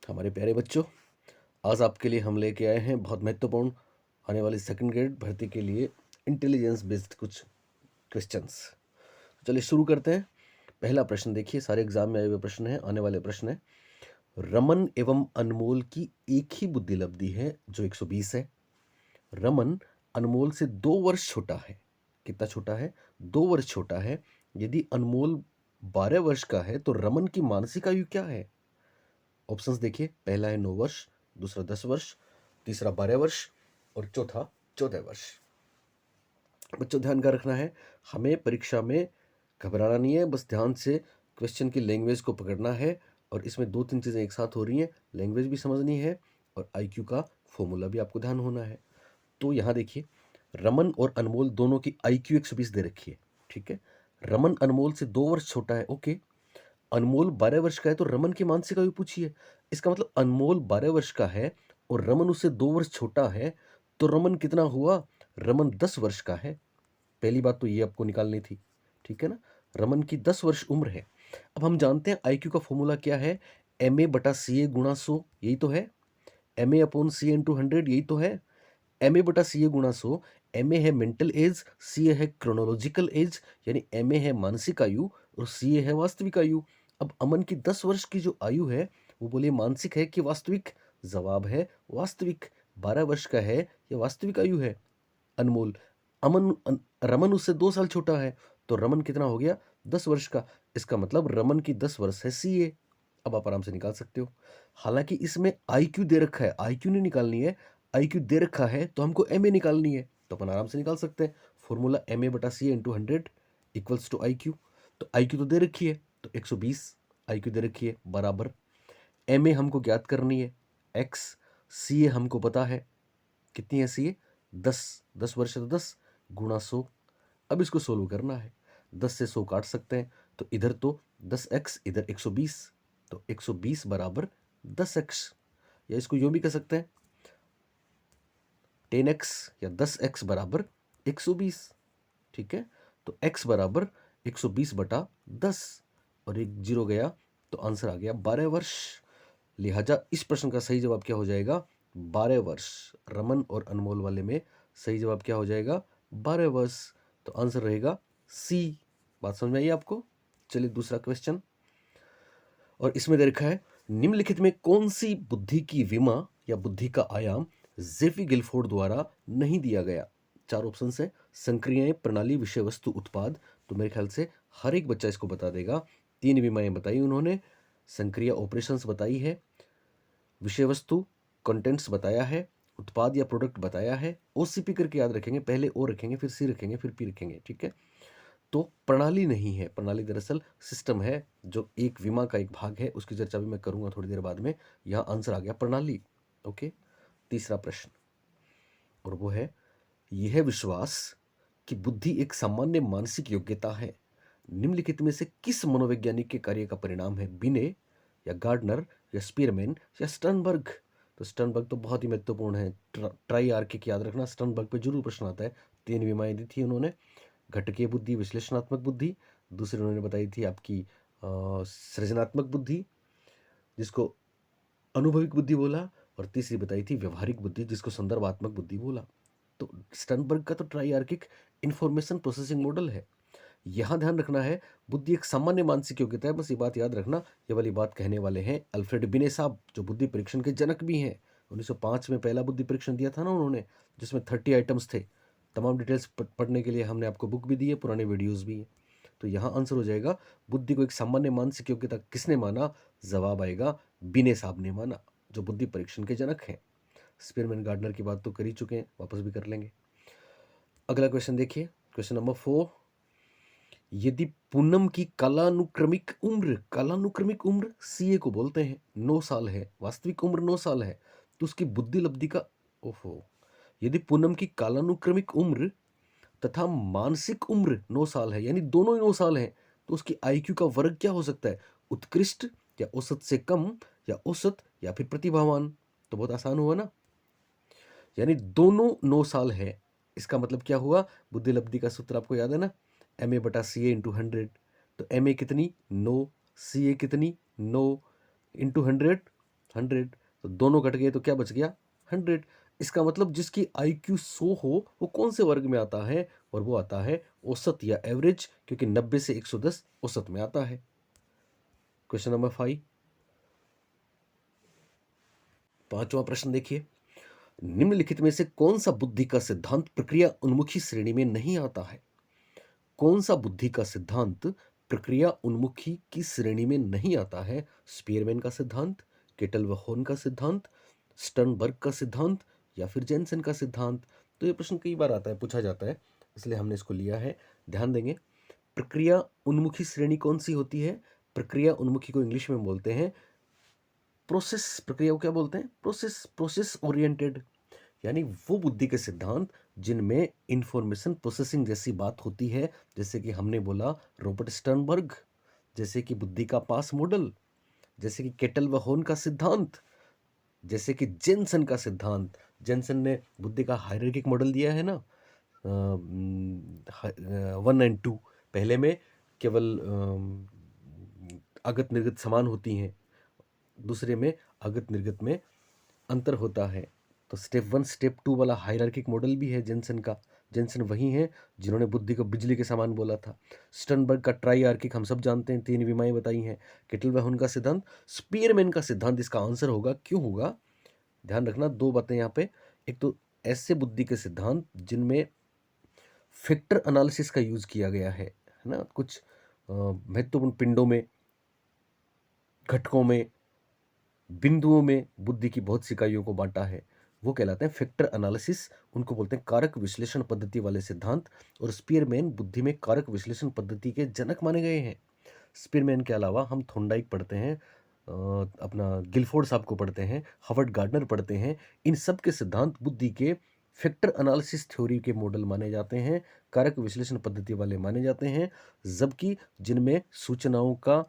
हमारे प्यारे बच्चों, आज आपके लिए हम लेके आए हैं बहुत महत्वपूर्ण आने वाली सेकंड ग्रेड भर्ती के लिए इंटेलिजेंस बेस्ड कुछ क्वेश्चंस। चलिए शुरू करते हैं। पहला प्रश्न देखिए, सारे एग्जाम में आए हुए प्रश्न है, आने वाले प्रश्न है। रमन एवं अनमोल की एक ही बुद्धि लब्धि है जो 120 है। रमन अनमोल से 2 वर्ष छोटा है। कितना छोटा है? 2 वर्ष छोटा है। यदि अनमोल 12 वर्ष का है तो रमन की मानसिक आयु क्या है? ऑप्शंस देखिए, पहला है 9 वर्ष, दूसरा 10 वर्ष, तीसरा 12 वर्ष और चौथा 14 वर्ष। बच्चों ध्यान का रखना है, हमें परीक्षा में घबराना नहीं है, बस ध्यान से क्वेश्चन की लैंग्वेज को पकड़ना है। और इसमें 2-3 चीज़ें एक साथ हो रही हैं, लैंग्वेज भी समझनी है और आईक्यू का फॉर्मूला भी आपको ध्यान होना है। तो यहाँ देखिए, रमन और अनमोल दोनों की आईक्यू 120 दे रखी है, ठीक है। रमन अनमोल से 2 वर्ष छोटा है, ओके। अनमोल 12 वर्ष का है तो रमन की मानसिक आयु पूछिए। इसका मतलब अनमोल 12 वर्ष का है और रमन उससे 2 वर्ष छोटा है, तो रमन कितना हुआ? रमन 10 वर्ष का है। पहली बात तो ये आपको निकालनी थी, ठीक है ना। रमन की 10 वर्ष उम्र है। अब हम जानते हैं आईक्यू का फॉर्मूला क्या है, एम ए बटा सी ए गुणा 100, यही तो है। M A upon C into 100, यही तो है। एम ए बटा सी ए गुणा 100। एम ए है मेंटल एज, सी ए है क्रोनोलॉजिकल एज, यानी एम ए है मानसिक आयु और सी ए है वास्तविक आयु। अब अमन की 10 वर्ष की जो आयु है वो बोलिए मानसिक है कि वास्तविक? जवाब है वास्तविक। 12 वर्ष का है, ये वास्तविक आयु है। अनमोल रमन उससे 2 साल छोटा है, तो रमन कितना हो गया? 10 वर्ष का। इसका मतलब रमन की 10 वर्ष है सी ए। अब आप आराम से निकाल सकते हो। हालांकि इसमें आईक्यू दे रखा है, आईक्यू नहीं निकालनी है। आईक्यू दे रखा है तो हमको एम ए निकालनी है, तो अपन आराम से निकाल सकते हैं। फॉर्मूला एम ए बटा सी ए इंटू 100 इक्वल्स टू आईक्यू। तो आईक्यू तो दे रखी है, तो 120 आईक्यू दे रखी है बराबर। एम ए हमको ज्ञात करनी है एक्स, सी ए हमको पता है कितनी है सी ए? 10 वर्ष है तो 10 गुणा 100। अब इसको सोल्व करना है, 10 से 100 काट सकते हैं, तो इधर तो 10x, इधर 120, तो 120 बराबर 10x। या इसको यूं भी कह सकते हैं 10x या 10x बराबर 120, ठीक है। तो x बराबर 120 बटा 10 और एक जीरो गया, तो आंसर आ गया 12 वर्ष। लिहाजा इस प्रश्न का सही जवाब क्या हो जाएगा? 12 वर्ष। रमन और अनमोल वाले में सही जवाब क्या हो जाएगा? 12 वर्ष। तो आंसर रहेगा सी। बात समझ में आई आपको? चलिए दूसरा क्वेश्चन, और इसमें दे रखा है निम्नलिखित में कौन सी बुद्धि की विमा या बुद्धि का आयाम जेफी गिलफोर्ड द्वारा नहीं दिया गया? 4 ऑप्शन है, संक्रियाएं, प्रणाली, विषय वस्तु, उत्पाद। तो मेरे ख्याल से हर एक बच्चा इसको बता देगा। 3 विमाएं बताई उन्होंने, संक्रिया ऑपरेशंस बताई है, विषय वस्तु कंटेंट्स बताया है, उत्पाद या प्रोडक्ट बताया है। ओसीपी करके याद रखेंगे, पहले ओ रखेंगे, फिर सी रखेंगे, फिर पी रखेंगे, ठीक है। तो प्रणाली नहीं है, प्रणाली दरअसल सिस्टम है जो एक विमा का एक भाग है, उसकी चर्चा भी मैं करूंगा थोड़ी देर बाद में। यहाँ आंसर आ गया प्रणाली, ओके। तीसरा प्रश्न, और वो है, यह विश्वास कि बुद्धि एक सामान्य मानसिक योग्यता है निम्नलिखित में से किस मनोवैज्ञानिक के कार्य का परिणाम है? बिने या गार्डनर या स्पीरमैन या स्टर्नबर्ग? तो स्टर्नबर्ग तो बहुत ही महत्वपूर्ण है, ट्राई आर्किक याद रखना, स्टर्नबर्ग पे जरूर प्रश्न आता है। 3 विमाएं दी थी उन्होंने, घटकीय बुद्धि, विश्लेषणात्मक बुद्धि, दूसरी उन्होंने बताई थी आपकी सृजनात्मक बुद्धि जिसको अनुभविक बुद्धि बोला, और तीसरी बताई थी व्यवहारिक बुद्धि जिसको संदर्भात्मक बुद्धि बोला। तो स्टर्नबर्ग का तो ट्राईआर्किक इंफॉर्मेशन प्रोसेसिंग मॉडल है। यहाँ ध्यान रखना है, बुद्धि एक सामान्य मानसिक योग्यता है, बस ये बात याद रखना। ये वाली बात कहने वाले हैं अल्फ्रेड बिने साहब, जो बुद्धि परीक्षण के जनक भी हैं। 1905 में पहला बुद्धि परीक्षण दिया था ना उन्होंने, जिसमें 30 आइटम्स थे। तमाम डिटेल्स पढ़ने के लिए हमने आपको बुक भी दी है, पुराने वीडियोस भी हैं। तो यहाँ आंसर हो जाएगा, बुद्धि को एक सामान्य मानसिक योग्यता किसने माना? जवाब आएगा बिने साहब ने माना, जो बुद्धि परीक्षण के जनक हैं। स्पीरमैन गार्डनर की बात तो कर ही चुके हैं, वापस भी कर लेंगे। अगला क्वेश्चन देखिए, क्वेश्चन नंबर 4, यदि पूनम की कालानुक्रमिक उम्र सीए को बोलते हैं 9 साल है, वास्तविक उम्र 9 साल है, तो उसकी बुद्धि लब्धि का, ओहो, यदि पूनम की कालानुक्रमिक उम्र तथा मानसिक उम्र 9 साल है, यानी दोनों ही 9 साल है, तो उसकी आईक्यू का वर्ग क्या हो सकता है? उत्कृष्ट या औसत से कम या औसत या फिर प्रतिभावान? तो बहुत आसान हुआ ना, यानी दोनों 9 साल है। इसका मतलब क्या हुआ? बुद्धि लब्धि का सूत्र आपको याद है ना, एम ए बटा सी ए इंटू 100। तो एम ए कितनी? 9, सी ए कितनी? 9 इंटू 100, 100, तो दोनों कट गए तो क्या बच गया? 100। इसका मतलब जिसकी IQ 100 हो वो कौन से वर्ग में आता है? और वो आता है औसत या एवरेज, क्योंकि 90 से 110 औसत में आता है। क्वेश्चन नंबर 5, पांचवा प्रश्न देखिए, निम्नलिखित में से कौन सा बुद्धि का सिद्धांत प्रक्रिया उन्मुखी श्रेणी में नहीं आता है? कौन सा बुद्धि का सिद्धांत प्रक्रिया उन्मुखी की श्रेणी में नहीं आता है? स्पीयरमैन का सिद्धांत, केटल व होर्न का सिद्धांत, स्टर्नबर्ग का सिद्धांत, या फिर जेनसन का सिद्धांत? तो ये प्रश्न कई बार आता है, पूछा जाता है, इसलिए हमने इसको लिया है। ध्यान देंगे, प्रक्रिया उन्मुखी श्रेणी कौन सी होती है? प्रक्रिया उन्मुखी को इंग्लिश में बोलते हैं प्रोसेस, प्रक्रिया को क्या बोलते हैं? प्रोसेस ओरिएंटेड, यानी वो बुद्धि के सिद्धांत जिनमें इंफॉर्मेशन प्रोसेसिंग जैसी बात होती है, जैसे कि हमने बोला रॉबर्ट स्टर्नबर्ग, जैसे कि बुद्धि का पास मॉडल, जैसे कि केटल व होर्न का सिद्धांत, जैसे कि जेनसन का सिद्धांत। जेनसन ने बुद्धि का हायरार्किक मॉडल दिया है ना, 1 और 2। पहले में केवल आगत निर्गत समान होती हैं, दूसरे में आगत निर्गत में अंतर होता है। तो स्टेप 1 स्टेप 2 वाला हायरार्किक मॉडल भी है जेनसन का। जेनसन वही है जिन्होंने बुद्धि को बिजली के समान बोला था। स्टर्नबर्ग का ट्राइआर्किक हम सब जानते हैं, 3 विमाएं बताई हैं। केटल व होर्न का सिद्धांत, स्पीयरमैन का सिद्धांत इसका आंसर होगा। क्यों होगा? ध्यान रखना, 2 बातें यहाँ पे। एक तो ऐसे बुद्धि के सिद्धांत जिनमें फैक्टर एनालिसिस का यूज किया गया है ना, कुछ महत्वपूर्ण पिंडों में, घटकों में, बिंदुओं में बुद्धि की बहुत सी इकाइयों को बांटा है, वो कहलाते हैं फैक्टर एनालिसिस। उनको बोलते हैं कारक विश्लेषण पद्धति वाले सिद्धांत। और स्पीयरमैन बुद्धि में कारक विश्लेषण पद्धति के जनक माने गए हैं। स्पीयरमैन के अलावा हम थॉर्नडाइक पढ़ते हैं, अपना गिलफोर्ड साहब को पढ़ते हैं, हार्वर्ड गार्डनर पढ़ते हैं। इन सब के सिद्धांत बुद्धि के फैक्टर एनालिसिस थ्योरी के मॉडल माने जाते हैं, कारक विश्लेषण पद्धति वाले माने जाते हैं। जबकि जिनमें सूचनाओं का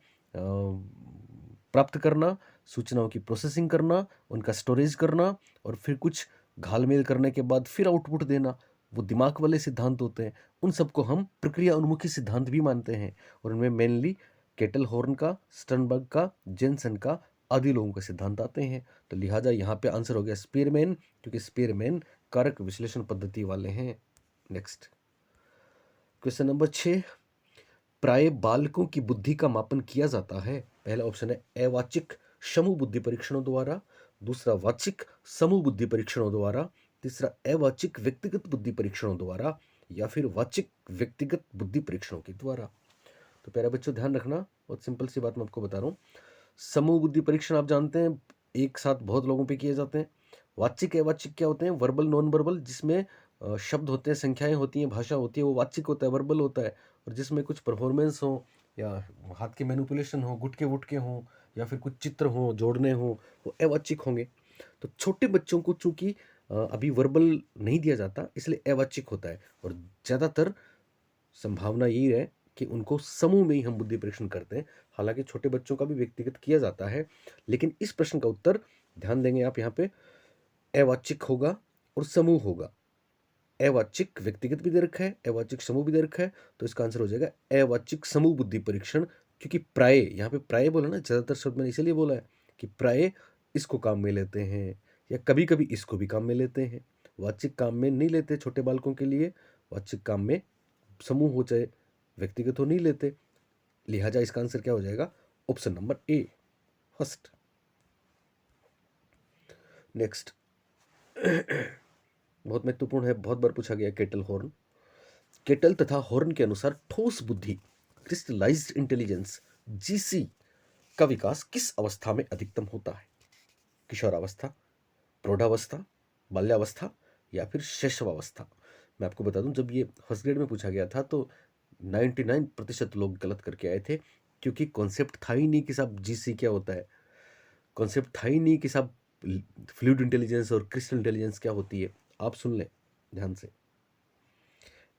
प्राप्त करना, सूचनाओं की प्रोसेसिंग करना, उनका स्टोरेज करना, और फिर कुछ घालमेल करने के बाद फिर आउटपुट देना, वो दिमाग वाले सिद्धांत होते हैं। उन सबको हम प्रक्रिया उन्मुखी सिद्धांत भी मानते हैं। और उनमें मेनली केटल हॉर्न का, स्टर्नबर्ग का, जेनसन का आदि लोगों के सिद्धांत आते हैं। तो लिहाजा यहाँ पे आंसर हो गया स्पीयरमैन, क्योंकि स्पीयरमैन कारक विश्लेषण पद्धति वाले हैं। नेक्स्ट क्वेश्चन नंबर 6, प्राय बालकों की बुद्धि का मापन किया जाता है। पहला ऑप्शन है अवाचिक समूह बुद्धि परीक्षणों द्वारा, दूसरा वाचिक समूह बुद्धि परीक्षणों द्वारा, तीसरा अवाचिक व्यक्तिगत बुद्धि परीक्षणों द्वारा, या फिर वाचिक व्यक्तिगत बुद्धि परीक्षणों के द्वारा। तो प्यारे बच्चों ध्यान रखना, बहुत सिंपल सी बात मैं आपको बता रहा हूँ। समूह बुद्धि परीक्षण आप जानते हैं एक साथ बहुत लोगों पे किए जाते हैं। वाचिक अवाचिक क्या होते हैं? वर्बल नॉन वर्बल, जिसमें शब्द होते हैं, संख्याएं होती हैं, भाषा होती है, वो वाचिक होता है, वर्बल होता है। और जिसमें कुछ परफॉर्मेंस हो, या हाथ के मैनिपुलेशन हो, गुटके वुटके हों, या फिर कुछ चित्र हों, जोड़ने हों, वो अवाचिक होंगे। तो छोटे बच्चों को चूंकि अभी वर्बल नहीं दिया जाता, इसलिए अवाचिक होता है। और ज़्यादातर संभावना यही है कि उनको समूह में ही हम बुद्धि परीक्षण करते हैं। हालांकि छोटे बच्चों का भी व्यक्तिगत किया जाता है, लेकिन इस प्रश्न का उत्तर ध्यान देंगे आप यहाँ पे, अवाचिक होगा और समूह होगा। अवाचिक व्यक्तिगत भी दे रखा है, अवाचिक समूह भी दे रखा है, तो इसका आंसर हो जाएगा अवाचिक समूह बुद्धि परीक्षण। क्योंकि प्राय, यहाँ पे प्राय बोला ना, ज्यादातर शब्द मैंने इसीलिए बोला है कि प्राय इसको काम में लेते हैं, या कभी कभी इसको भी काम में लेते हैं। वाचिक काम में नहीं लेते छोटे बालकों के लिए, वाचिक काम में समूह हो चाहे व्यक्तिगत हो नहीं लेते। लिहाजा इसका आंसर क्या हो जाएगा? Option number A, first. Next बहुत महत्वपूर्ण है, बहुत बार पूछा गया, केटल हॉर्न। केटल तथा हॉर्न के अनुसार ठोस बुद्धि, क्रिस्टलाइज्ड इंटेलिजेंस, जीसी का विकास किस अवस्था में अधिकतम होता है? किशोरावस्था, प्रौढ़ावस्था, बाल्यावस्था, या फिर शैशवावस्था? मैं आपको बता दूं, जब ये फर्स्ट ग्रेड में पूछा गया था तो 99% लोग गलत करके आए थे, क्योंकि कॉन्सेप्ट था ही नहीं कि साहब जीसी क्या होता है, कॉन्सेप्ट था ही नहीं कि साहब फ्लूइड इंटेलिजेंस और क्रिस्टल इंटेलिजेंस क्या होती है। आप सुन लें ध्यान से।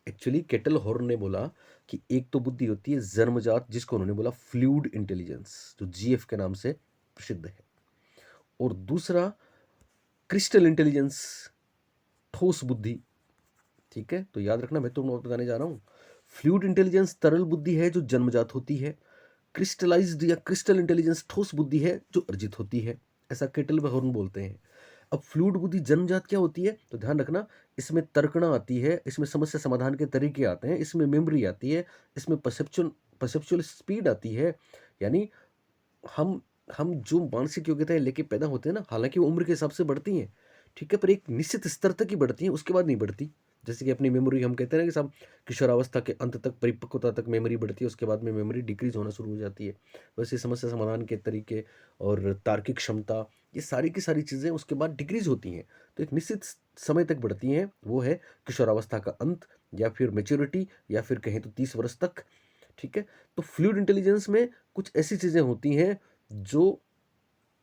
एक्चुअली केटल हॉर्न ने बोला कि एक तो बुद्धि होती है जन्मजात, जिसको उन्होंने बोला फ्लूइड इंटेलिजेंस, जो जीएफ के नाम से प्रसिद्ध है, और दूसरा क्रिस्टल इंटेलिजेंस, ठोस बुद्धि। ठीक है, तो याद रखना, मैं तो बताने जा रहा हूं। फ्लूइड इंटेलिजेंस तरल बुद्धि है जो जन्मजात होती है, क्रिस्टलाइज्ड या क्रिस्टल इंटेलिजेंस ठोस बुद्धि है जो अर्जित होती है। ऐसा केटल व हॉर्न बोलते हैं। अब फ्लूइड बुद्धि जन्मजात क्या होती है, तो ध्यान रखना, इसमें तर्कणा आती है, इसमें समस्या समाधान के तरीके आते हैं, इसमें मेमोरी आती है, इसमें परसेप्चुअल स्पीड आती है। यानी हम हम जो मानसिक योग्यताएं लेके पैदा होते हैं ना, हालांकि वो उम्र के हिसाब से बढ़ती हैं, ठीक है, पर एक निश्चित स्तर तक ही बढ़ती हैं, उसके बाद नहीं बढ़ती। जैसे कि अपनी मेमोरी हम कहते हैं ना कि सब किशोरावस्था के अंत तक, परिपक्वता तक मेमोरी बढ़ती है, उसके बाद में मेमोरी डिक्रीज होना शुरू हो जाती है। वैसे समस्या समाधान के तरीके और तार्किक क्षमता, ये सारी की सारी चीज़ें उसके बाद डिक्रीज होती हैं। तो एक निश्चित समय तक बढ़ती हैं, वो है किशोरावस्था का अंत, या फिर मेच्योरिटी, या फिर कहें तो 30 वर्ष तक। ठीक है, तो फ्लूइड इंटेलिजेंस में कुछ ऐसी चीज़ें होती हैं जो,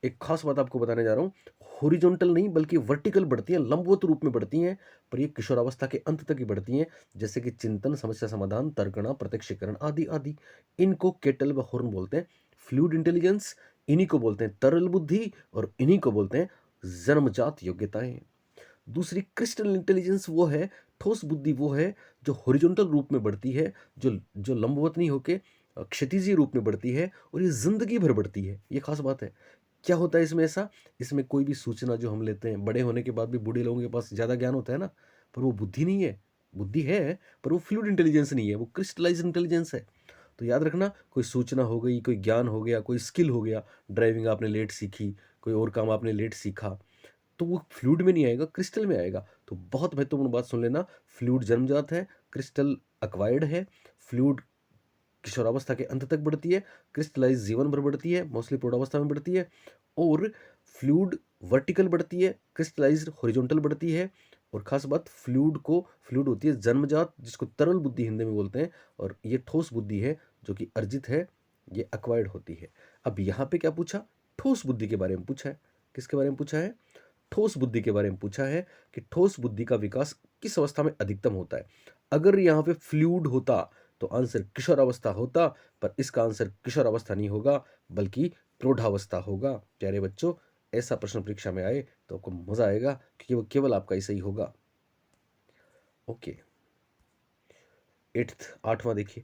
एक खास बात आपको बताने जा रहा हूँ, हॉरिजॉन्टल नहीं बल्कि वर्टिकल बढ़ती हैं, लंबवत रूप में बढ़ती हैं, पर ये किशोरावस्था के अंत तक ही बढ़ती हैं। जैसे कि चिंतन, समस्या समाधान, तर्कणा, प्रत्यक्षीकरण आदि आदि। इनको केटल व हॉर्न बोलते हैं। फ्लूइड इंटेलिजेंस, इन्हीं को बोलते हैं तरल बुद्धि, और इन्हीं को बोलते हैं जन्मजात योग्यताएं। दूसरी क्रिस्टल इंटेलिजेंस वो है, ठोस बुद्धि वो है जो हॉरिजॉन्टल रूप में बढ़ती है, जो जो लंबवत नहीं होके क्षैतिजीय रूप में बढ़ती है, और ये जिंदगी भर बढ़ती है। ये खास बात है। क्या होता है इसमें ऐसा, इसमें कोई भी सूचना जो हम लेते हैं, बड़े होने के बाद भी बूढ़े लोगों के पास ज़्यादा ज्ञान होता है ना, पर वो बुद्धि नहीं है। बुद्धि है, पर वो फ्लूइड इंटेलिजेंस नहीं है, वो क्रिस्टलाइज इंटेलिजेंस है। तो याद रखना, कोई सूचना हो गई, कोई ज्ञान हो गया, कोई स्किल हो गया, ड्राइविंग आपने लेट सीखी, कोई और काम आपने लेट सीखा, तो वो फ्लूइड में नहीं आएगा, क्रिस्टल में आएगा। तो बहुत महत्वपूर्ण बात सुन लेना, फ्लूइड जन्मजात है, क्रिस्टल अक्वायर्ड है। फ्लूइड किशोरावस्था के अंत तक बढ़ती है, क्रिस्टलाइज जीवन भर बढ़ती है, मोस्टली प्रौढ़ावस्था में बढ़ती है। और फ्लूइड वर्टिकल बढ़ती है, क्रिस्टलाइज हॉरिजॉन्टल बढ़ती है। और खास बात, फ्लूइड होती है जन्मजात, जिसको तरल बुद्धि हिंदी में बोलते हैं, और ये ठोस बुद्धि है जो कि अर्जित है, ये अक्वायर्ड होती है। अब यहाँ पे क्या पूछा, ठोस बुद्धि के बारे में पूछा है। किसके बारे में पूछा है, ठोस बुद्धि के बारे में पूछा है, कि ठोस बुद्धि का विकास किस अवस्था में अधिकतम होता है। अगर यहाँ पे फ्लूइड होता तो आंसर किशोरावस्था होता, पर इसका आंसर किशोरावस्था नहीं होगा, बल्कि प्रौढ़ावस्था होगा। प्यारे बच्चों, ऐसा प्रश्न परीक्षा में आए तो आपको मजा आएगा, क्योंकि वो केवल आपका ही सही होगा। ओके, 8वां देखिए,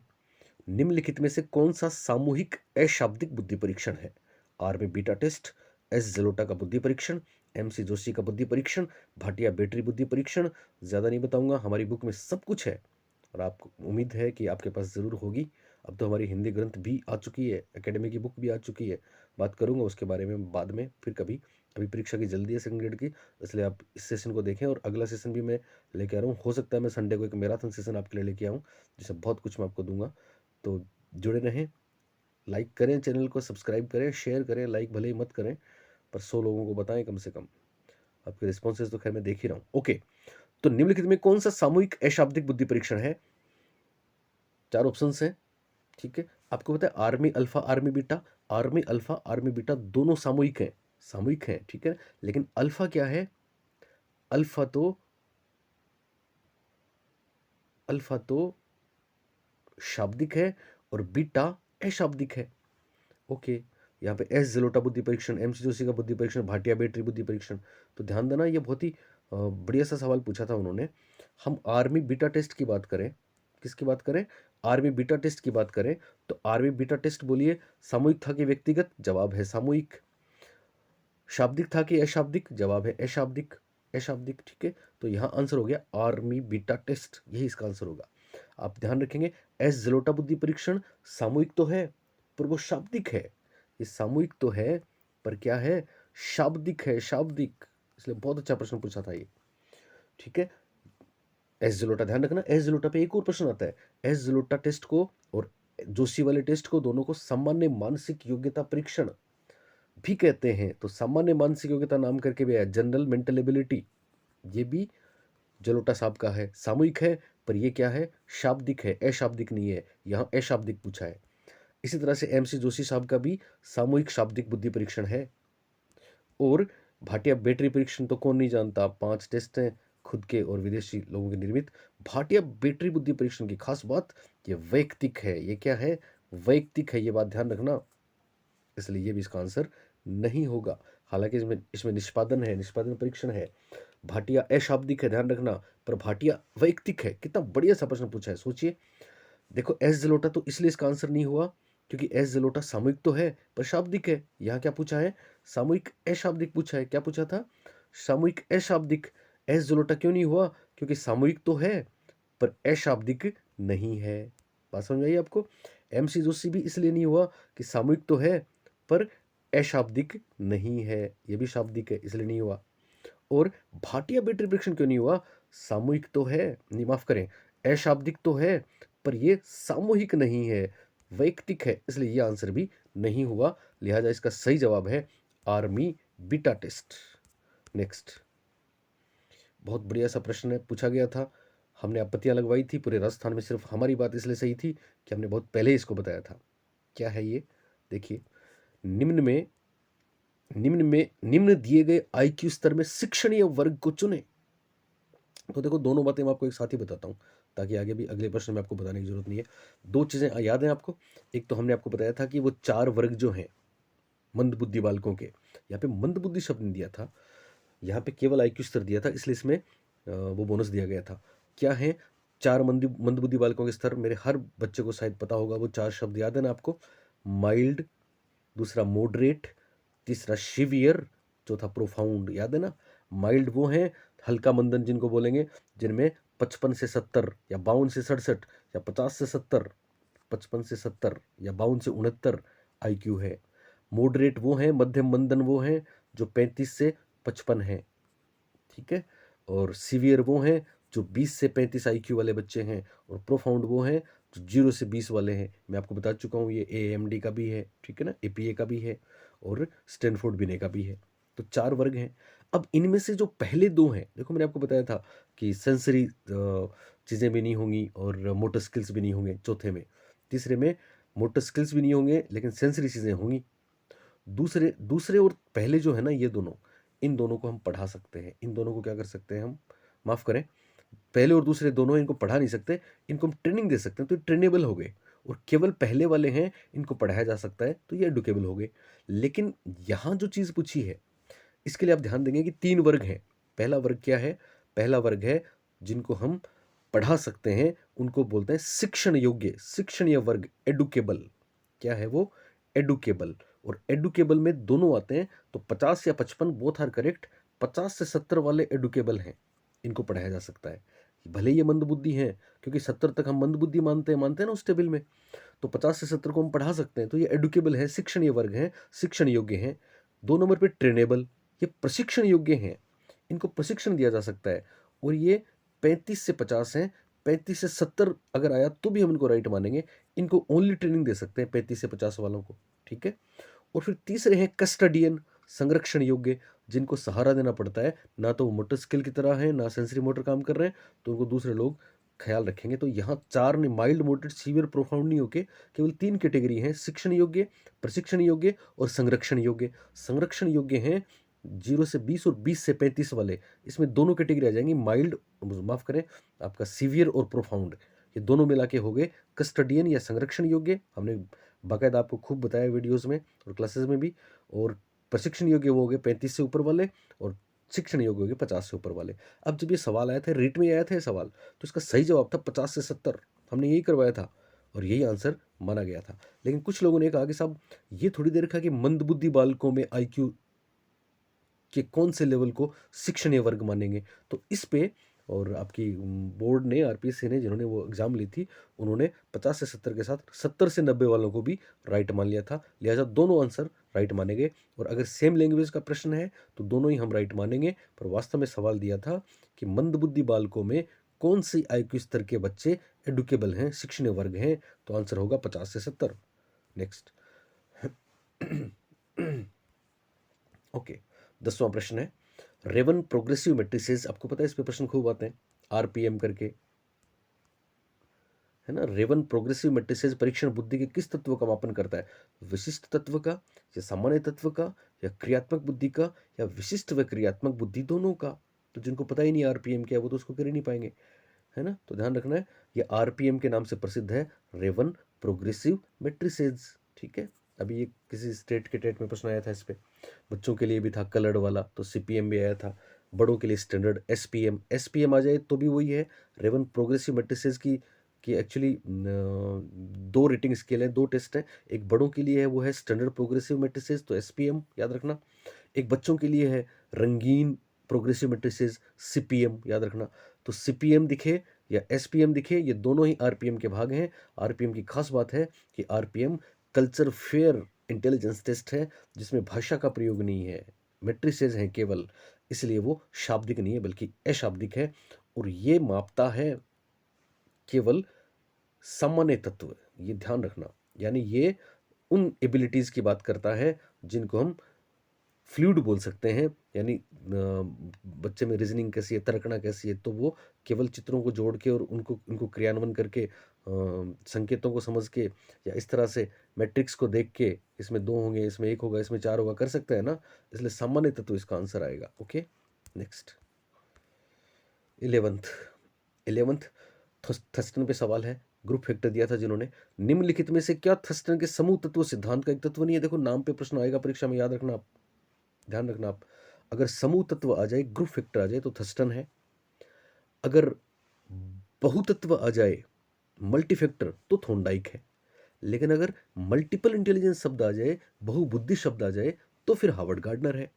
निम्नलिखित में से कौन सा सामूहिक अशाब्दिक बुद्धि परीक्षण है। आर में बीटा टेस्ट, एस जलोटा का बुद्धि परीक्षण, एम सी जोशी का बुद्धि परीक्षण, भाटिया बैटरी बुद्धि परीक्षण। ज़्यादा नहीं बताऊंगा, हमारी बुक में सब कुछ है, और आपको उम्मीद है कि आपके पास ज़रूर होगी। अब तो हमारी हिंदी ग्रंथ भी आ चुकी है, एकेडमी की बुक भी आ चुकी है। बात करूंगा उसके बारे में बाद में, फिर कभी। अभी परीक्षा की जल्दी है सेकंड ग्रेड की, इसलिए आप इस सेशन को देखें, और अगला सेशन भी मैं लेके आ रहा हूँ। हो सकता है मैं संडे को एक मैराथन सेशन आपके लिए लेके आऊँ, जिससे बहुत कुछ मैं आपको दूंगा। तो जुड़े रहें, लाइक करें, चैनल को सब्सक्राइब करें, शेयर करें, लाइक भले ही मत करें, पर 100 लोगों को बताएं कम से कम। आपके रिस्पॉन्सेज तो खैर मैं देख ही रहा हूँ। ओके, तो निम्नलिखित में कौन सा सामूहिक अशाब्दिक बुद्धि परीक्षण है। 4 ऑप्शन हैं, ठीक है। आपको पता है army alpha, army beta, army alpha, army beta दोनों सामूहिक हैं, सामूहिक हैं, ठीक है। लेकिन अल्फा क्या है, अल्फा तो शाब्दिक है, और बीटा अशाब्दिक है। ओके, यहाँ पे एस जलोटा बुद्धि परीक्षण, एम सी जोशी का बुद्धि परीक्षण, भाटिया बैटरी बुद्धि परीक्षण। तो ध्यान देना, ये बहुत ही बढ़िया सा सवाल पूछा था उन्होंने। हम आर्मी बीटा टेस्ट की बात करें, किसकी बात करें, आर्मी बीटा टेस्ट की बात करें, तो आर्मी बीटा टेस्ट बोलिए सामूहिक था कि व्यक्तिगत, जवाब है सामूहिक। शाब्दिक था कि अशाब्दिक, जवाब है अशाब्दिक, अशाब्दिक, ठीक है। तो यहाँ आंसर हो गया आर्मी बीटा टेस्ट, यही इसका आंसर होगा। आप ध्यान रखेंगे, एस जलोटा बुद्धि परीक्षण सामूहिक तो है, पर वो शाब्दिक है। ये सामूहिक तो है, पर क्या है, शाब्दिक है, शाब्दिक। इसलिए बहुत अच्छा प्रश्न पूछा था ये, ठीक है। एस जलोटा, ध्यान रखना, एस जलोटा पे एक और प्रश्न आता है। एस जलोटा टेस्ट को और जोशी वाले टेस्ट को, दोनों को सामान्य मानसिक योग्यता परीक्षण भी कहते हैं। तो सामान्य मानसिक योग्यता नाम करके भी है, जनरल मेंटल एबिलिटी, ये भी जलोटा साहब का है, सामूहिक है, पर ये क्या है, शाब्दिक है, अशाब्दिक नहीं है। यहाँ अशाब्दिक पूछा है। इसी तरह से एम सी जोशी साहब का भी सामूहिक शाब्दिक बुद्धि परीक्षण है। और भाटिया बैटरी परीक्षण तो कौन नहीं जानता, 5 टेस्ट हैं, खुद के और विदेशी लोगों के निर्मित। भाटिया बैटरी बुद्धि परीक्षण की खास बात, ये वैयक्तिक है। ये क्या है, वैयक्तिक है, ये बात ध्यान रखना, इसलिए ये भी इसका आंसर नहीं होगा। हालांकि इसमें इसमें निष्पादन है, निष्पादन परीक्षण है। भाटिया अशाब्दिक है, ध्यान रखना, पर भाटिया वैयक्तिक है। कितना बढ़िया सा प्रश्न पूछा है, सोचिए। देखो एस जलोटा तो इसलिए इसका आंसर नहीं हुआ क्योंकि एस जलोटा सामूहिक तो है पर शाब्दिक है। यहाँ क्या पूछा है? सामूहिक अशाब्दिक पूछा है। क्या पूछा था? सामूहिक अशाब्दिक। एस जलोटा क्यों नहीं हुआ? क्योंकि सामूहिक तो है पर अशाब्दिक नहीं है। बात समझ आई आपको? MC जोशी भी इसलिए नहीं हुआ कि सामूहिक तो है पर अशाब्दिक नहीं है, ये भी शाब्दिक है इसलिए नहीं हुआ। और भाटिया बेटी परीक्षण क्यों नहीं हुआ? सामूहिक तो है, नहीं माफ करें, अशाब्दिक तो है पर ये सामूहिक नहीं है, वैयक्तिक है, इसलिए ये आंसर भी नहीं हुआ। लिहाजा इसका सही जवाब है आर्मी बीटा टेस्ट। नेक्स्ट, बहुत बढ़िया सा प्रश्न पूछा गया था। हमने आपत्तियां लगवाई थी, पूरे राजस्थान में सिर्फ हमारी बात इसलिए सही थी कि हमने बहुत पहले इसको बताया था। क्या है ये? देखिए, निम्न दिए गए IQ स्तर में शिक्षणीय वर्ग को चुने। तो देखो, दोनों बातें मैं आपको एक साथ ही बताता हूँ ताकि आगे भी अगले प्रश्न में आपको बताने की जरूरत नहीं है। दो चीजें याद हैं आपको? एक तो हमने आपको बताया था कि वो 4 वर्ग जो हैं मंदबुद्धि बालकों के, यहाँ पे मंदबुद्धि शब्द नहीं दिया था, यहाँ पे केवल IQ स्तर दिया था, इसलिए इसमें वो बोनस दिया गया था। क्या है 4 मंदबुद्धि बालकों के स्तर? मेरे हर बच्चे को शायद पता होगा, वो 4 शब्द याद है ना आपको? माइल्ड, दूसरा मॉडरेट, तीसरा शिवियर, चौथा प्रोफाउंड। याद है ना? माइल्ड वो है हल्का मंदन जिनको बोलेंगे, जिनमें 55 से 70 या 52 से 67 या 50 से 70, 55 से 70 या 52 से 69 IQ है। मॉडरेट वो हैं, मध्यम मंदन वो हैं जो 35 से 55 हैं, ठीक है। और सीवियर वो हैं जो 20 से 35 IQ वाले बच्चे हैं। और प्रोफाउंड वो हैं जो 0 से 20 वाले हैं। मैं आपको बता चुका हूँ, ये AMD का भी है, ठीक है ना, APA का भी है और स्टैनफोर्ड बिने का भी है। तो 4 वर्ग हैं। अब इनमें से जो पहले 2 हैं, देखो मैंने आपको बताया था कि सेंसरी चीज़ें भी नहीं होंगी और मोटर स्किल्स भी नहीं होंगे चौथे में। तीसरे में मोटर स्किल्स भी नहीं होंगे लेकिन सेंसरी चीज़ें होंगी। दूसरे दूसरे और पहले जो है ना, ये दोनों, इन दोनों को हम पढ़ा सकते हैं। इन दोनों को क्या कर सकते हैं हम? माफ़ करें, पहले और दूसरे दोनों, इनको पढ़ा नहीं सकते, इनको हम ट्रेनिंग दे सकते हैं, तो ये ट्रेनेबल हो गए। और केवल पहले वाले हैं, इनको पढ़ाया जा सकता है, तो ये एडुकेबल हो गए। लेकिन यहाँ जो चीज़ पूछी है, इसके लिए आप ध्यान देंगे कि 3 वर्ग हैं। पहला वर्ग क्या है? पहला वर्ग है जिनको हम पढ़ा सकते हैं, उनको बोलते हैं शिक्षण योग्य, शिक्षणीय वर्ग, एडुकेबल। क्या है वो? एडुकेबल। और एडुकेबल में दोनों आते हैं, तो 50 या 55 बोथ आर करेक्ट। 50 से 70 वाले एडुकेबल हैं, इनको पढ़ाया जा सकता है। भले ये मंदबुद्धि हैं, क्योंकि 70 तक हम मंदबुद्धि मानते हैं ना उस टेबल में, तो 50 से 70 को हम पढ़ा सकते हैं, तो ये एडुकेबल है, शिक्षणीय वर्ग हैं, शिक्षण योग्य हैं। 2 नंबर पे ट्रेनेबल, ये प्रशिक्षण योग्य हैं, इनको प्रशिक्षण दिया जा सकता है। और ये 35 से 50 हैं, 35 से 70 अगर आया तो भी हम इनको राइट मानेंगे। इनको ओनली ट्रेनिंग दे सकते हैं 35 से 50 वालों को, ठीक है। और फिर तीसरे हैं कस्टडियन, संरक्षण योग्य, जिनको सहारा देना पड़ता है, ना तो वो मोटर स्किल की तरह है ना सेंसरी मोटर काम कर रहे हैं, तो उनको दूसरे लोग ख्याल रखेंगे। तो यहाँ 4 ने माइल्ड, मॉडरेट, सीवियर, प्रोफाउंड नहीं होके केवल 3 कैटेगरी हैं, शिक्षण योग्य, प्रशिक्षण योग्य और संरक्षण योग्य। संरक्षण योग्य हैं 0 से 20 और 20 से 35 वाले, इसमें दोनों कैटेगरी आ जाएंगी, माइल्ड, माफ करें, आपका सीवियर और प्रोफाउंड, ये दोनों मिला के हो गए कस्टडियन या संरक्षण योग्य। हमने बाकायदा आपको खूब बताया वीडियोस में और क्लासेस में भी। और प्रशिक्षण योग्य वो हो गए 35 से ऊपर वाले, और शिक्षण योग्य हो गए 50 से ऊपर वाले। अब जब ये सवाल आया था, रीट में आया था ये सवाल, तो इसका सही जवाब था 50 से 70, हमने यही करवाया था और यही आंसर माना गया था। लेकिन कुछ लोगों ने कहा कि साहब ये थोड़ी देर कहा कि मंदबुद्धि बालकों में IQ के कौन से लेवल को शिक्षणीय वर्ग मानेंगे। तो इस पे और आपकी बोर्ड ने, RPSC ने, जिन्होंने वो एग्जाम ली थी, उन्होंने 50 से 70 के साथ 70 से 90 वालों को भी राइट मान लिया था। लिहाजा दोनों आंसर राइट मानेंगे। और अगर सेम लैंग्वेज का प्रश्न है तो दोनों ही हम राइट मानेंगे। पर वास्तव में सवाल दिया था कि मंदबुद्धि बालकों में कौन सी IQ स्तर के बच्चे एडुकेबल हैं, शिक्षणीय वर्ग हैं, तो आंसर होगा 50 से 70। नेक्स्ट ओके, 10वां प्रश्न है, रेवन प्रोग्रेसिव मैट्रिसेस, आपको पता है इस पे प्रश्न खूब आते हैं, RPM करके, है ना। रेवन प्रोग्रेसिव मैट्रिसेस परीक्षण बुद्धि के किस तत्व का मापन करता है? विशिष्ट तत्व का, या सामान्य तत्व का, या क्रियात्मक बुद्धि का, या विशिष्ट व क्रियात्मक बुद्धि दोनों का? तो जिनको पता ही नहीं RPM क्या है वो तो उसको कर ही नहीं पाएंगे, है ना। तो ध्यान रखना है, ये RPM के नाम से प्रसिद्ध है, रेवन प्रोग्रेसिव मैट्रिसेस, ठीक है। अभी ये किसी स्टेट के टेट में प्रश्न आया था इस पे। बच्चों के लिए भी था कलर्ड वाला, तो CPM भी आया था। बड़ों के लिए स्टैंडर्ड SPM आ जाए तो भी वही है, रेवन प्रोग्रेसिव मैट्रिसेस की कि एक्चुअली 2 रेटिंग स्केल हैं, 2 टेस्ट हैं। एक बड़ों के लिए है, वो है स्टैंडर्ड प्रोग्रेसिव मैट्रिसेस, तो एसपीएम याद रखना। एक बच्चों के लिए है रंगीन प्रोग्रेसिव मैट्रिसेस, सीपीएम याद रखना। तो सीपीएम दिखे या एसपीएम दिखे, ये दोनों ही आरपीएम के भाग हैं। आरपीएम की खास बात है कि RPM culture fair intelligence test है, जिसमें भाषा का प्रयोग नहीं है, मैट्रिसेस हैं केवल, इसलिए वो शाब्दिक नहीं है बल्कि अशाब्दिक है। और ये मापता है केवल सामान्य तत्व, ये ध्यान रखना। यानी ये उन एबिलिटीज की बात करता है जिनको हम फ्लूइड बोल सकते हैं। यानी बच्चे में रीजनिंग कैसी है, तर्कना कैसी है, तो वो केवल चित्रों को जोड़ के और उनको क्रियान्वयन करके, संकेतों को समझ के, या इस तरह से मैट्रिक्स को देख के, इसमें 2 होंगे, इसमें 1 होगा, इसमें 4 होगा, कर सकता है ना। इसलिए सामान्य तत्व इसका आंसर आएगा। Okay, next 11th 11th Thurston पे सवाल है। ग्रुप फैक्टर दिया था जिन्होंने, निम्नलिखित में से क्या थर्स्टन के समूह तत्व सिद्धांत का एक तत्व नहीं है। देखो नाम पे प्रश्न आएगा परीक्षा में, याद रखना आप, ध्यान रखना आप। अगर समूह तत्व आ जाए, ग्रुप फैक्टर आ जाए, तो थर्स्टन है। अगर बहुतत्व आ जाए, मल्टी फैक्टर, तो थोंडाइक है। लेकिन अगर मल्टीपल इंटेलिजेंस शब्द आ जाए, बहुबुद्धि शब्द आ जाए, तो फिर हार्वर्ड गार्डनर है।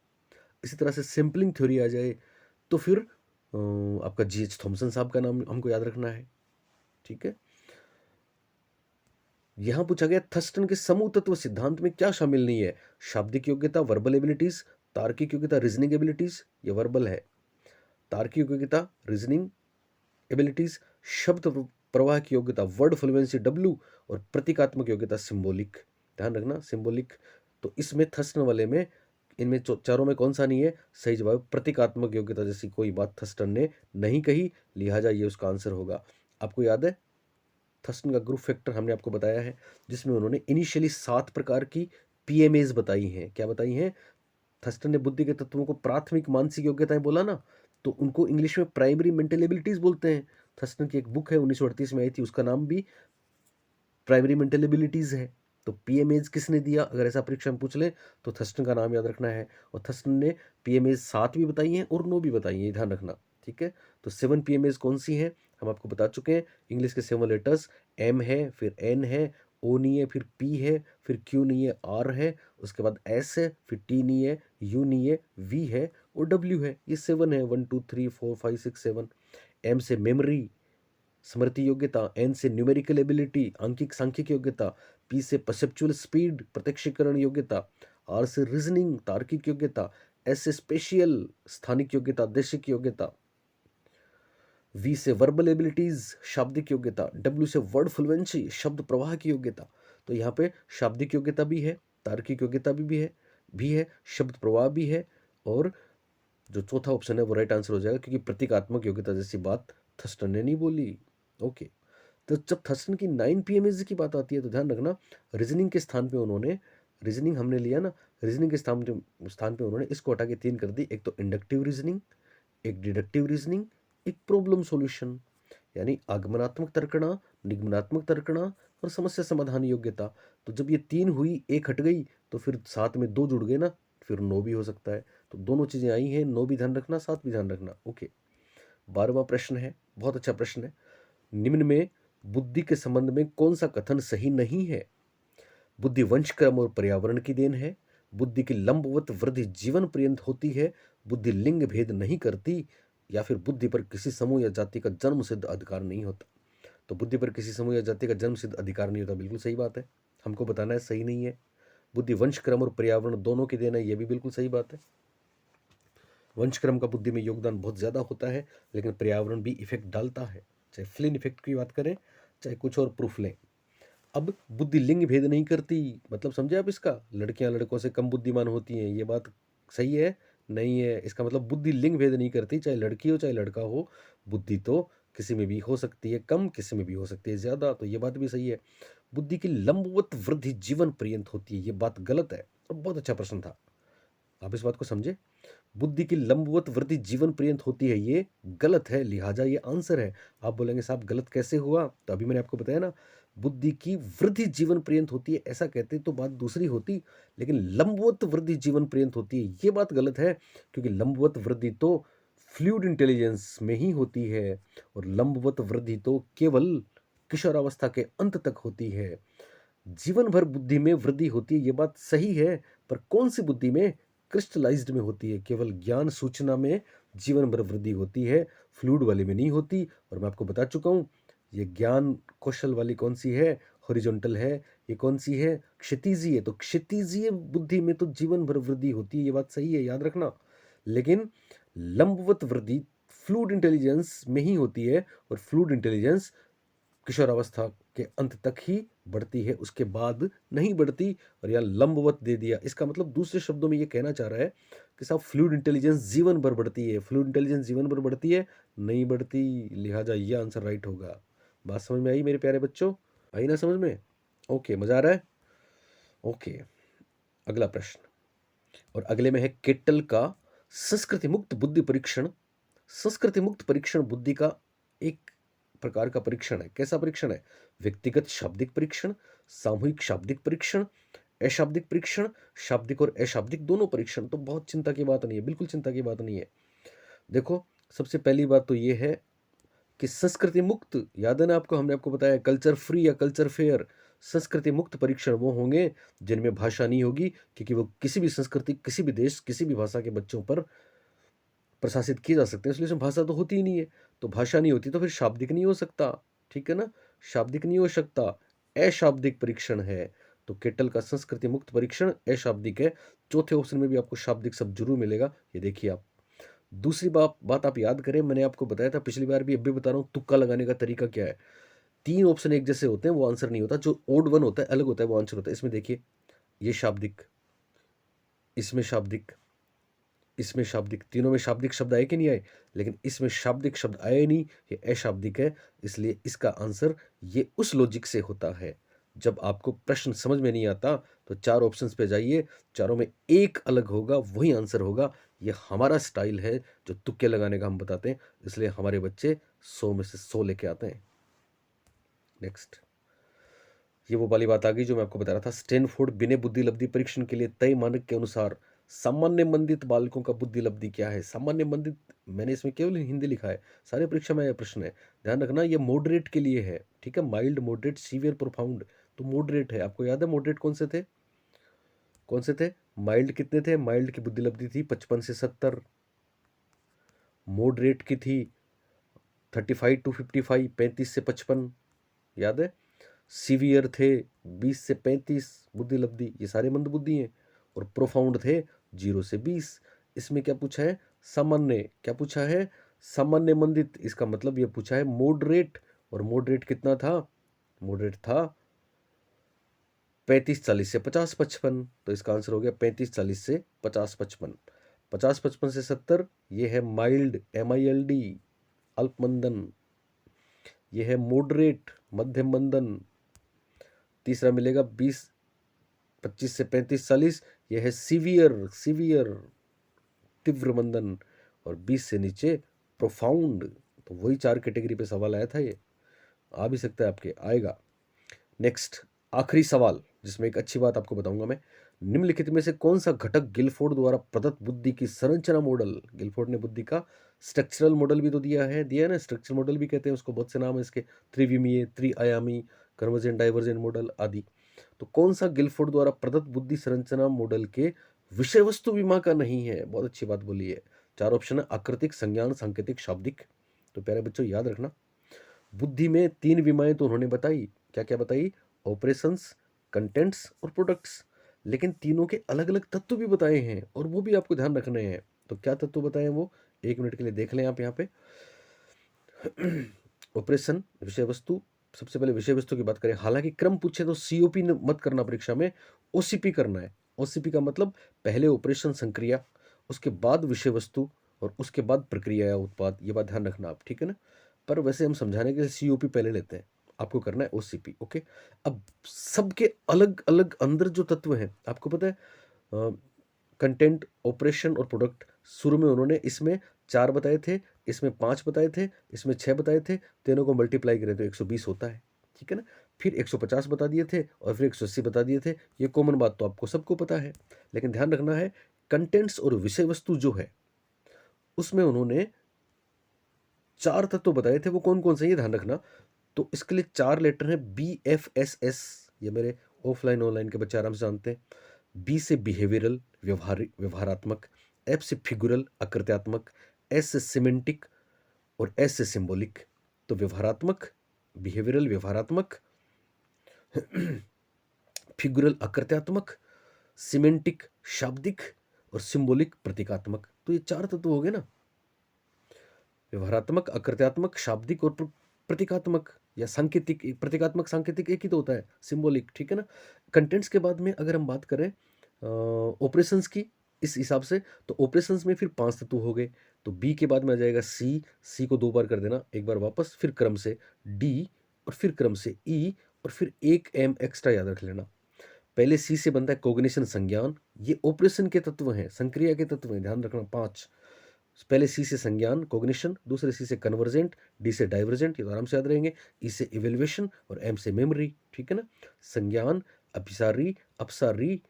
इसी तरह से सैम्पलिंग थ्योरी आ जाए, तो फिर आपका जीएच थॉमसन साहब का नाम हमको याद रखना है। ठीक है, यहां पूछा गया थर्स्टन के समूह तत्व सिद्धांत में क्या शामिल नहीं है। शाब्दिक योग्यता, वर्बल एबिलिटीज, तार्किक योग्यता, रीजनिंग एबिलिटीज, ये वर्बल है। तार्किक योग्यता, रीजनिंग एबिलिटीज, शब्द प्रवाह की योग्यता, वर्ड फ्लुएंसी डब्ल्यू, और प्रतीकात्मक योग्यता, सिंबॉलिक। ध्यान रखना सिंबॉलिक। तो इसमें थर्स्टन वाले में, इनमें चारों में कौन सा नहीं है। सही जवाब प्रतीकात्मक योग्यता जैसी कोई बात थर्स्टन ने नहीं कही, लिहाजा ये उसका आंसर होगा। आपको याद है थर्स्टन का ग्रुप फैक्टर हमने आपको बताया है, जिसमें उन्होंने इनिशियली 7 प्रकार की पीएमएज बताई हैं। क्या बताई हैं? थर्स्टन ने बुद्धि के तत्वों को प्राथमिक मानसिक योग्यताएं बोला ना, तो उनको इंग्लिश में प्राइमरी मेंटल एबिलिटीज बोलते हैं। थर्स्टन की एक बुक है 1938 में आई थी, उसका नाम भी प्राइमरी मेंटल एबिलिटीज है। तो पीएमएज किसने दिया, अगर ऐसा परीक्षा में पूछ ले तो थर्स्टन का नाम याद रखना है। और थर्स्टन ने पीएमएज 7 भी बताई हैं और 9 भी बताई हैं, ध्यान रखना। ठीक है, तो 7 पीएमएज कौन सी हैं हम आपको बता चुके हैं। इंग्लिश के 7 लेटर्स, एम है, फिर एन है, ओ नहीं है, फिर पी है, फिर क्यू नहीं है, आर है, उसके बाद एस है, फिर टी नहीं है, यू नहीं है, वी है और डब्ल्यू है। ये 7 है, 1 2 3 4 5 6 7। एम से मेमोरी, स्मृति योग्यता, एन से न्यूमेरिकल एबिलिटी, आंकिक सांख्यिक योग्यता, पी से परसेप्चुअल स्पीड, प्रत्यक्षीकरण योग्यता, आर से रीजनिंग तार्किक योग्यता, एस से स्पेशियल स्थानिक योग्यता, देशिक योग्यता, वी से वर्बल एबिलिटीज शाब्दिक योग्यता, डब्ल्यू से वर्ड फ्लुएंसी शब्द प्रवाह की योग्यता। तो यहाँ पे शाब्दिक योग्यता भी है, तार्किक योग्यता भी है, शब्द प्रवाह भी है, और जो चौथा ऑप्शन है वो राइट आंसर हो जाएगा, क्योंकि प्रतीकात्मक योग्यता जैसी बात थर्स्टन ने नहीं बोली। ओके, तो जब थर्स्टन की 9 पीएमएज की बात आती है तो ध्यान रखना, रीजनिंग के स्थान पे उन्होंने, रीजनिंग हमने लिया ना, रीजनिंग के स्थान पे उन्होंने इसको हटा के 3 कर दी। एक तो इंडक्टिव रीजनिंग, एक डिडक्टिव रीजनिंग, एक प्रॉब्लम सॉल्यूशन, यानी आगमनात्मक तर्कणा, निगमनात्मक तर्कणा और समस्या समाधान योग्यता। तो जब ये 3 हुई, एक हट गई, तो फिर साथ में 2 जुड़ गए ना, फिर 9 भी हो सकता है। तो दोनों चीजें आई हैं, 9 भी ध्यान रखना, 7 भी ध्यान रखना। ओके, 12वां प्रश्न है, बहुत अच्छा प्रश्न है। निम्न में बुद्धि के संबंध में कौन सा कथन सही नहीं है। बुद्धि वंशक्रम और पर्यावरण की देन है, बुद्धि की लंबवत वृद्धि जीवन पर्यंत होती है, बुद्धि लिंग भेद नहीं करती, या फिर बुद्धि पर किसी समूह या जाति का जन्म सिद्ध अधिकार नहीं होता। तो बुद्धि पर किसी समूह या जाति का जन्म सिद्ध अधिकार नहीं होता, बिल्कुल सही बात है, हमको बताना है सही नहीं है। बुद्धि वंशक्रम और पर्यावरण दोनों की देन है, यह भी बिल्कुल सही बात है। वंशक्रम का बुद्धि में योगदान बहुत ज्यादा होता है, लेकिन पर्यावरण भी इफेक्ट डालता है, चाहे फ्लिन इफेक्ट की बात करें, चाहे कुछ और प्रूफ लें। अब बुद्धि लिंग भेद नहीं करती, मतलब समझे आप इसका, लड़कियां लड़कों से कम बुद्धिमान होती हैं, ये बात सही है नहीं है। इसका मतलब बुद्धि लिंग भेद नहीं करती, चाहे लड़की हो चाहे लड़का हो, बुद्धि तो किसी में भी हो सकती है कम, किसी में भी हो सकती है ज्यादा, तो ये बात भी सही है। बुद्धि की लंबवत वृद्धि जीवन पर्यंत होती है, ये बात गलत है। अब बहुत अच्छा प्रश्न था, आप इस बात को समझे। बुद्धि की लंबवत वृद्धि जीवन पर्यंत होती है, ये गलत है, लिहाजा ये आंसर है। आप बोलेंगे साहब गलत कैसे हुआ, तो अभी मैंने आपको बताया ना, बुद्धि की वृद्धि जीवन पर्यंत होती है ऐसा कहते तो बात दूसरी होती, लेकिन लंबवत वृद्धि जीवन पर्यंत होती है ये बात गलत है, क्योंकि लंबवत वृद्धि तो फ्लूइड इंटेलिजेंस में ही होती है, और लंबवत वृद्धि तो केवल किशोरावस्था के अंत तक होती है। जीवन भर बुद्धि में वृद्धि होती है, ये बात सही है, पर कौन सी बुद्धि में? क्रिस्टलाइज्ड में होती है। केवल ज्ञान सूचना में जीवन भर वृद्धि होती है, फ्लूइड वाले में नहीं होती। और मैं आपको बता चुका हूँ, ये ज्ञान कौशल वाली कौन सी है? हॉरिजॉन्टल है। ये कौन सी है? क्षितिजीय। तो क्षितिजीय बुद्धि में तो जीवन भर वृद्धि होती है, ये बात सही है, याद रखना। लेकिन लंबवत वृद्धि फ्लूइड इंटेलिजेंस में ही होती है, और फ्लूइड इंटेलिजेंस किशोरावस्था के अंत तक ही बढ़ती है, उसके बाद नहीं बढ़ती। और यहाँ लंबवत दे दिया, इसका मतलब दूसरे शब्दों में ये कहना चाह रहा है कि साहब फ्लूइड इंटेलिजेंस जीवन भर बढ़ती है। फ्लूइड इंटेलिजेंस जीवन भर बढ़ती है? नहीं बढ़ती, लिहाजा ये आंसर राइट होगा। बात समझ में आई मेरे प्यारे बच्चों? आई ना समझ में? ओके, मजा आ रहा है? ओके, अगला प्रश्न, और अगले में है केटल का संस्कृति मुक्त बुद्धि परीक्षण। संस्कृति मुक्त परीक्षण बुद्धि का एक प्रकार का परीक्षण है। कैसा परीक्षण है? व्यक्तिगत शाब्दिक परीक्षण, सामूहिक शाब्दिक परीक्षण, अशाब्दिक परीक्षण, शाब्दिक और अशाब्दिक दोनों परीक्षण। तो बहुत चिंता की बात नहीं है, बिल्कुल चिंता की बात नहीं है। देखो, सबसे पहली बात तो ये है कि संस्कृति मुक्त, याद है ना आपको, हमने आपको बताया कल्चर फ्री या कल्चर फेयर। संस्कृति मुक्त परीक्षण वो होंगे जिनमें भाषा नहीं होगी, क्योंकि वो किसी भी संस्कृति, किसी भी देश, किसी भी भाषा के बच्चों पर प्रशासित किए जा सकते हैं, इसलिए उसमें भाषा तो होती ही नहीं है। तो भाषा नहीं होती तो फिर शाब्दिक नहीं हो सकता, ठीक है ना? शाब्दिक नहीं हो सकता, अशाब्दिक परीक्षण है। तो केटल का संस्कृति मुक्त परीक्षण अशाब्दिक है। चौथे ऑप्शन में भी आपको शाब्दिक शब्द जरूर मिलेगा, ये देखिए आप। दूसरी बात आप याद करें, मैंने आपको बताया था पिछली बार भी, अब भी बता रहा हूँ, तुक्का लगाने का तरीका क्या है। 3 ऑप्शन एक जैसे होते हैं, वो आंसर नहीं होता। जो ओड वन होता है, अलग होता है, वो आंसर होता है। इसमें देखिए, ये शाब्दिक, इसमें शाब्दिक, इसमें शाब्दिक, तीनों में शाब्दिक शब्द आए कि नहीं आए? लेकिन इसमें शाब्दिक शब्द आए नहीं, ये अशाब्दिक है। इसलिए इसका आंसर ये उस लॉजिक से होता है। जब आपको प्रश्न समझ में नहीं आता तो 4 ऑप्शंस पे जाइए, चारों में एक अलग होगा, वही आंसर होगा। ये हमारा स्टाइल है जो तुक्के लगाने का हम बताते हैं, इसलिए हमारे बच्चे 100 में से 100 लेके आते हैं। नेक्स्ट, ये वो वाली बात आ गई जो मैं आपको बता रहा था। स्टैनफोर्ड बिना बुद्धि लब्धि परीक्षण के लिए तय मानक के अनुसार सामान्य मंदित बालकों का बुद्धि लब्धि क्या है? सामान्य मंदित, मैंने इसमें केवल हिंदी लिखा है, सारे परीक्षा में यह प्रश्न है, ध्यान रखना। ये मॉडरेट के लिए है, ठीक है? Mild, moderate, severe, profound. तो मॉडरेट है। आपको याद है मॉडरेट कौन से थे? कौन से थे? माइल्ड कितने थे? माइल्ड की बुद्धि लब्धि थी 55 से 70, मॉडरेट की थी 35 टू 55, 35 से 55, याद है? सीवियर थे 20 से 35 बुद्धि लब्धि, ये सारे मंद बुद्धि हैं। और प्रोफाउंड थे 0 से 20। इसमें क्या पूछा है? सामान्य। क्या पूछा है? सामान्य मंदित। इसका मतलब ये पूछा है मॉडरेट। और मॉडरेट कितना था? मॉडरेट था 35-40 से 50-55। तो इसका आंसर हो गया 35-40 से 50-55। 50-55 से 70, ये है माइल्ड, MILD, अल्प मंदन। ये है मॉडरेट, मध्यम मंदन। तीसरा मिलेगा 25 से 35-40, यह है सीवियर, सीवियर, तीव्र मंदन। और 20 से नीचे प्रोफाउंड। तो वही 4 कैटेगरी पे सवाल आया था, ये आ भी सकता है आपके, आएगा। नेक्स्ट, आखिरी सवाल, जिसमें एक अच्छी बात आपको बताऊंगा मैं। निम्नलिखित में से कौन सा घटक गिलफोर्ड द्वारा प्रदत्त बुद्धि की संरचना मॉडल? गिलफोर्ड ने बुद्धि का स्ट्रक्चरल मॉडल भी तो दिया है ना, स्ट्रक्चर मॉडल भी कहते हैं उसको, बहुत से नाम है इसके, त्रिविमीय, त्रिआयामी, कन्वर्जेंट डाइवर्जेंट मॉडल आदि। तो कौन सा गिलफोर्ड द्वारा प्रदत्त बुद्धि संरचना मॉडल के विषय वस्तु विमा का नहीं है? बहुत अच्छी बात बोली है। 4 ऑप्शन है, आकृतिक, संज्ञान, सांकेतिक, शाब्दिक। तो प्यारे बच्चों याद रखना, बुद्धि में 3 विमाएं तो उन्होंने बताई। क्या क्या बताई? ऑपरेशंस, कंटेंट्स और प्रोडक्ट्स। लेकिन तीनों के अलग अलग तत्व भी बताए हैं, और वो भी आपको ध्यान रखने हैं। तो क्या तत्व बताए वो? 1 मिनट के लिए देख लें आप यहाँ पे। ऑपरेशन, विषय वस्तु। सबसे पहले विषय वस्तु की बात करें, हालांकि क्रम पूछे तो COP मत करना परीक्षा में, OCP करना है। OCP का मतलब पहले ऑपरेशन संक्रिया, उसके बाद विषय वस्तु, और उसके बाद प्रक्रिया या उत्पाद। ये बात ध्यान रखना आप, ठीक है ना? पर वैसे हम समझाने के लिए COP पहले लेते हैं, आपको करना है OCP, ओके? अब सबके अलग अलग अंदर जो तत्व हैं, आपको पता है, कंटेंट, ऑपरेशन और प्रोडक्ट। शुरू में उन्होंने इसमें 4 बताए थे, इसमें 5 बताए थे, इसमें 6 बताए थे। तीनों को मल्टीप्लाई करें तो 120 होता है, ठीक है ना? फिर 150 बता दिए थे, और फिर 180 बता दिए थे। ये कॉमन बात तो आपको सबको पता है। लेकिन ध्यान रखना है, कंटेंट्स और विषय वस्तु जो है, उसमें उन्होंने 4 तत्व बताए थे। वो कौन कौन से, ये ध्यान रखना। तो इसके लिए 4 लेटर हैं BFSS, ये मेरे ऑफलाइन ऑनलाइन के बच्चे आराम से जानते हैं। बी से बिहेवियरल, व्यवहारात्मक, एफ से फिगुरल आकृत्यात्मक, एस से सिमेंटिक और एस से सिंबॉलिक। तो व्यवहारात्मक, बिहेवियरल व्यवहारात्मक, फिगुरल आकृत्यात्मक, सिमेंटिक शाब्दिक और सिंबॉलिक प्रतीकात्मक। तो ये 4 तत्व हो गए ना, व्यवहारात्मक, आकृत्यात्मक, शाब्दिक और प्रतीकात्मक या सांकेतिक। प्रतीकात्मक सांकेतिक एक ही तो होता है, सिंबॉलिक, ठीक है ना। कंटेंट्स के बाद में अगर हम बात करें ऑपरेशंस की इस हिसाब से, तो ऑपरेशंस में फिर 5 तत्व हो गए। तो बी के बाद में आ जाएगा सी को 2 बार कर देना, एक बार वापस, फिर क्रम से डी और फिर क्रम से ई और फिर एक एम एक्स्ट्रा याद रख लेना। पहले सी से बनता है कॉग्निशन संज्ञान, ये ऑपरेशन के तत्व हैं, संक्रिया के तत्व हैं, ध्यान रखना 5। पहले सी से संज्ञान कॉग्निशन, दूसरे सी से कन्वर्जेंट, डी से डाइवर्जेंट, ये तो आराम से याद रहेंगे, ई से इवेल्युएशन और एम से मेमोरी, ठीक है ना। संज्ञान, अभिसारी, अपसारी,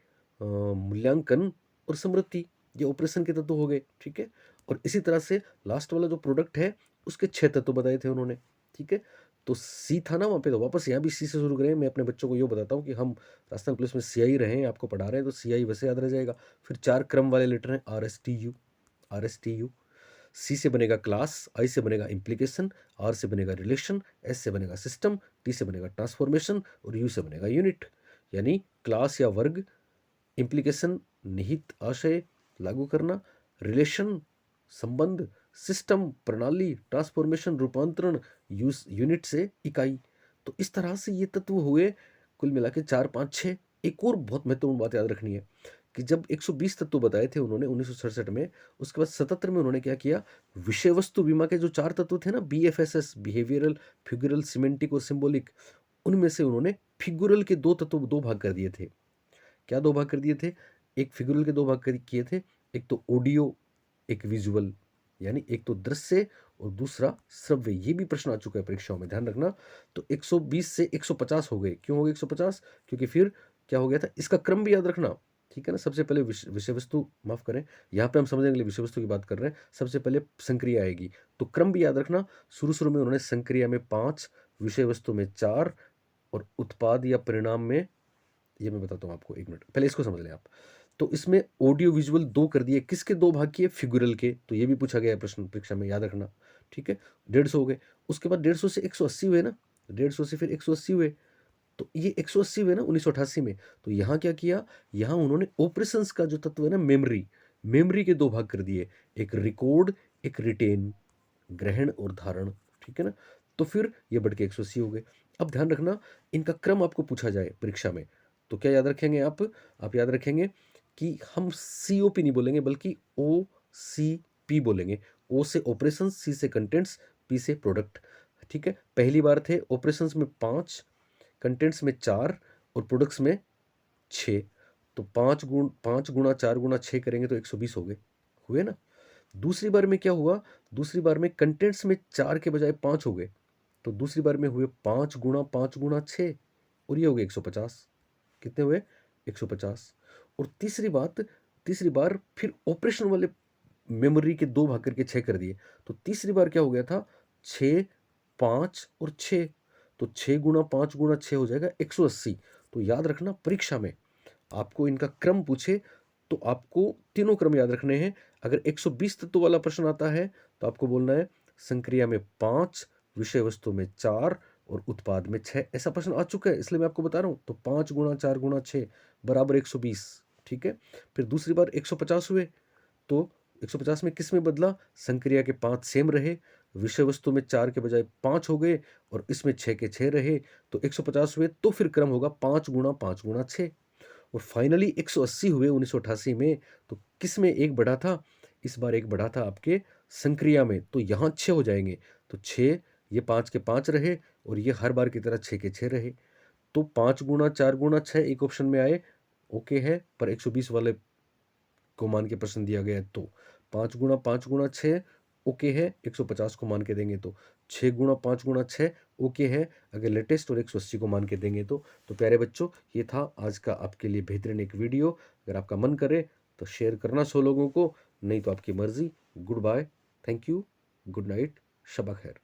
मूल्यांकन और स्मृति, ये ऑपरेशन के तत्व हो गए, ठीक है। और इसी तरह से लास्ट वाला जो प्रोडक्ट है उसके 6 तत्व बताए थे उन्होंने, ठीक है। तो सी था ना वहाँ पे, तो वापस यहाँ भी सी से शुरू करें। मैं अपने बच्चों को ये बताता हूँ कि हम राजस्थान पुलिस में CI रहे हैं, आपको पढ़ा रहे हैं, तो CI वैसे याद रह जाएगा। फिर 4 क्रम वाले लेटर हैं, RSTU। सी से बनेगा क्लास, आई से बनेगा इम्प्लीकेशन, आर से बनेगा रिलेशन, एस से बनेगा सिस्टम, टी से बनेगा ट्रांसफॉर्मेशन और यू से बनेगा यूनिट। यानी क्लास या वर्ग, इम्प्लीकेशन निहित आशय लागू करना, रिलेशन संबंध, सिस्टम प्रणाली, ट्रांसफॉर्मेशन रूपांतरण, यूनिट से इकाई। तो इस तरह से ये तत्व हुए कुल मिला के 4 5 6। एक और बहुत महत्वपूर्ण बात याद रखनी है कि जब 120 तत्व बताए थे उन्होंने 1967 में, उसके बाद 77 में उन्होंने क्या किया, विषय वस्तु बीमा के जो 4 तत्व थे ना, BFSS, बिहेवियरल, फिगुरल, सिमेंटिक और सिंबॉलिक, उनमें से उन्होंने फिगुरल के 2 तत्व 2 भाग कर दिए थे। क्या 2 भाग कर दिए थे? एक फिगुरल के 2 भाग किए थे, एक तो ऑडियो, एक विजुअल, यानी एक तो दृश्य और दूसरा श्रव्य। ये भी प्रश्न आ चुका है परीक्षाओं में, ध्यान रखना। तो 120 से 150 हो गए। क्यों हो गए 150? क्योंकि फिर क्या हो गया था, इसका क्रम भी याद रखना, ठीक है ना। सबसे पहले विषय वस्तु, माफ करें, यहाँ पे हम समझने के लिए विषय वस्तु की बात कर रहे हैं, सबसे पहले संक्रिया आएगी, तो क्रम भी याद रखना। शुरू में उन्होंने संक्रिया में 5, विषय वस्तु में 4 और उत्पाद या परिणाम में, ये मैं बताता हूँ आपको, 1 मिनट पहले इसको समझ लें आप। तो इसमें ऑडियो विजुअल 2 कर दिए, किसके 2 भाग किए? फिगुरल के। तो ये भी पूछा गया है प्रश्न परीक्षा में, याद रखना, ठीक है। 150 हो गए। उसके बाद 150 से 180 हुए ना, 150 से फिर 180 हुए, तो ये 180 हुए ना 1988 में। तो यहाँ क्या किया, यहाँ उन्होंने ऑपरेशंस का जो तत्व है ना, मेमोरी के 2 भाग कर दिए, एक रिकॉर्ड, एक रिटेन, ग्रहण और धारण, ठीक है ना। तो फिर ये बढ़ के 180 हो गए। अब ध्यान रखना, इनका क्रम आपको पूछा जाए परीक्षा में तो क्या याद रखेंगे आप याद रखेंगे कि हम COP नहीं बोलेंगे बल्कि OCP बोलेंगे। O से ऑपरेशंस, C से कंटेंट्स, P से प्रोडक्ट, ठीक है। पहली बार थे ऑपरेशंस में 5, कंटेंट्स में 4 और प्रोडक्ट्स में 6। तो 5 गुणा 4 गुणा 6 करेंगे तो 120 हो गए, हुए ना। दूसरी बार में क्या हुआ, दूसरी बार में कंटेंट्स में 4 के बजाय 5 हो गए, तो दूसरी बार में हुए 5 गुणा 5 गुणा 6 और ये हो गए 150। कितने हुए? 150। और तीसरी बार फिर ऑपरेशन वाले मेमोरी के 2 भाग करके 6 कर दिए, तो तीसरी बार क्या हो गया था, 6 5 और 6, तो 6 गुणा 5 गुणा 6 हो जाएगा 180। तो याद रखना परीक्षा में आपको इनका क्रम पूछे तो आपको तीनों क्रम याद रखने हैं। अगर 120 तत्व वाला प्रश्न आता है तो आपको बोलना है संक्रिया में 5, विषय वस्तु में 4 और उत्पाद में 6। ऐसा प्रश्न आ चुका है इसलिए मैं आपको बता रहा हूं। तो 5 गुणा 4 गुणा 6 बराबर 120, ठीक है। फिर दूसरी बार 150 हुए, तो 150 में किस में बदला, संक्रिया के 5 सेम रहे, विषय वस्तु में 4 के बजाय 5 हो गए और इसमें 6 के 6 रहे, तो 150 हुए। तो फिर क्रम होगा 5 गुणा 5 गुणा 6 और फाइनली 180 हुए 1988 में। तो किस में एक बढ़ा था, इस बार एक बढ़ा था आपके संक्रिया में, तो यहाँ 6 हो जाएंगे। तो 6, ये 5 के 5 रहे और ये हर बार की तरह 6 के 6 रहे। तो 5 गुणा 4 गुणा 6 एक ऑप्शन में आए, ओके है, पर 120 वाले को मान के प्रश्न दिया गया है तो 5 गुणा 5 गुणा 6 ओके है, 150 को मान के देंगे तो 6 गुणा 5 गुणा 6 ओके है, अगर लेटेस्ट और 180 को मान के देंगे तो प्यारे बच्चों ये था आज का आपके लिए बेहतरीन एक वीडियो। अगर आपका मन करे तो शेयर करना 100 लोगों को, नहीं तो आपकी मर्जी। Good bye, thank you, good night, शबा खैर।